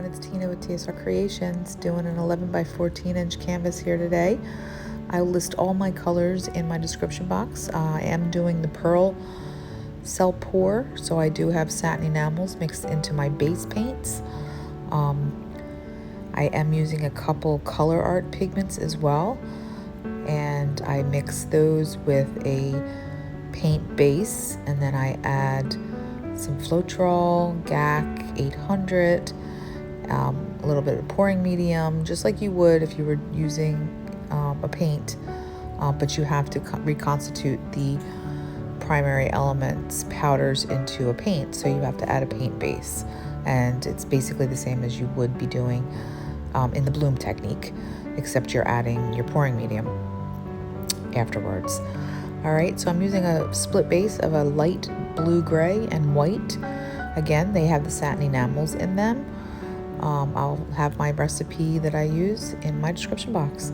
it's Tina with TSRcreations doing an 11 by 14 inch canvas here today. I'll list all my colors in my description box. I am doing the pearl cell pour, so I do have satin enamels mixed into my base paints. I am using a couple color art pigments as well, and I mix those with a paint base, and then I add some floetrol, GAC 800, a little bit of pouring medium, just like you would if you were using a paint, but you have to reconstitute the primary elements, powders, into a paint, so you have to add a paint base, and it's basically the same as you would be doing in the bloom technique, except you're adding your pouring medium afterwards. All right, so I'm using a split base of a light blue, gray, and white. Again, they have the satin enamels in them. I'll have my recipe that I use in my description box.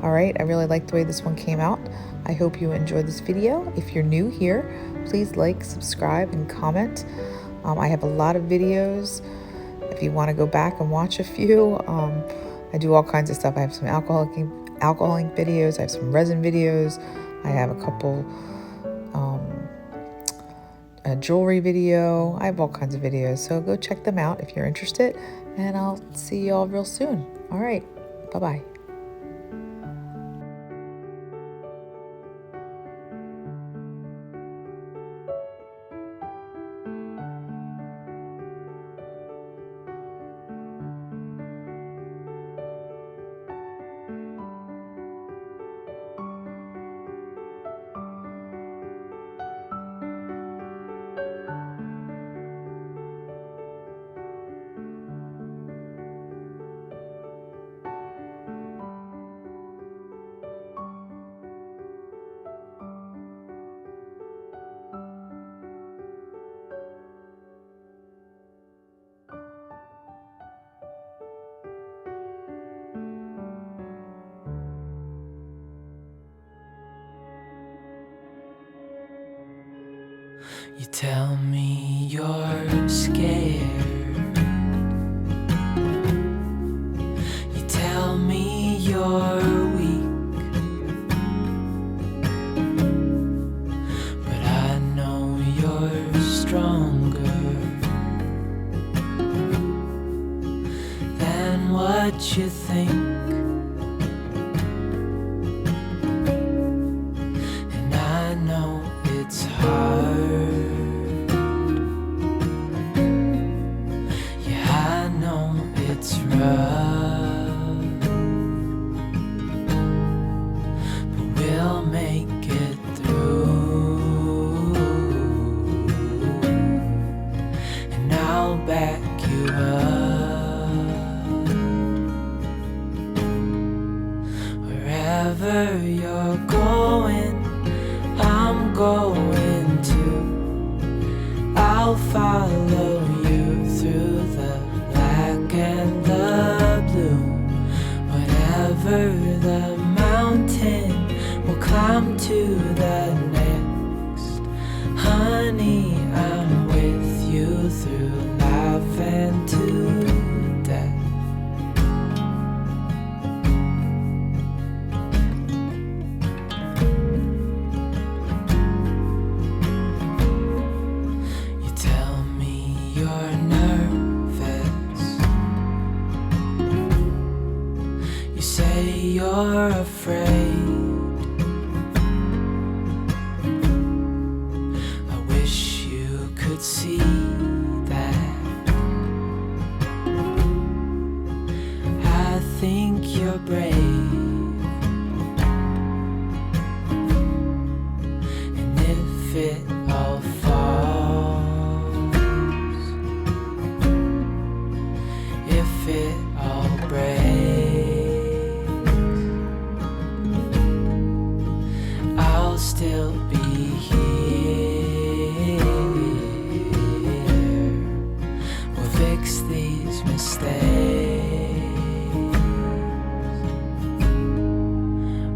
All right, I really like the way this one came out. I hope you enjoyed this video. If you're new here, please like, subscribe, and comment. I have a lot of videos if you want to go back and watch a few. I do all kinds of stuff. I have some alcohol ink videos. I have some resin videos. I have a couple a jewelry video. I have all kinds of videos, so go check them out if you're interested, and I'll see you all real soon. All right, bye-bye. You tell me you're scared. You tell me you're weak, but I know you're stronger than what you think. And I know it's hard. It's rough, but we'll make it through, and I'll back you up. Wherever you're going, I'm going too. I'll follow you through the and the blue. Whatever the mountain, we'll climb to the next. Honey, I'm with you through life and to death. You tell me you're nervous. You say you're afraid. I wish you could see that. I think you're brave, and if it all falls, if it all breaks, I'll still be here. We'll fix these mistakes.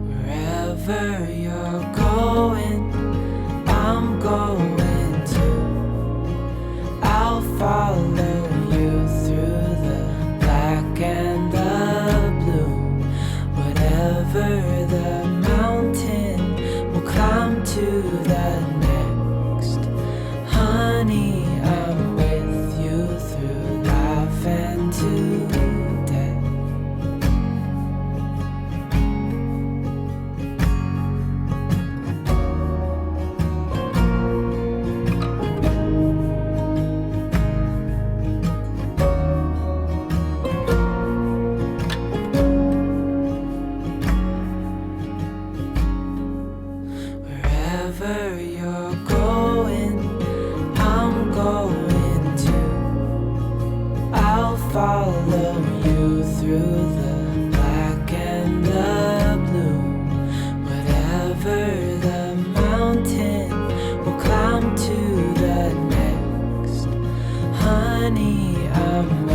Wherever you're going, I'm going to. I'll follow you through the Wherever you're going, I'm going too. I'll follow you through the black and the blue. Whatever the mountain, we'll climb to the next. Honey, I'm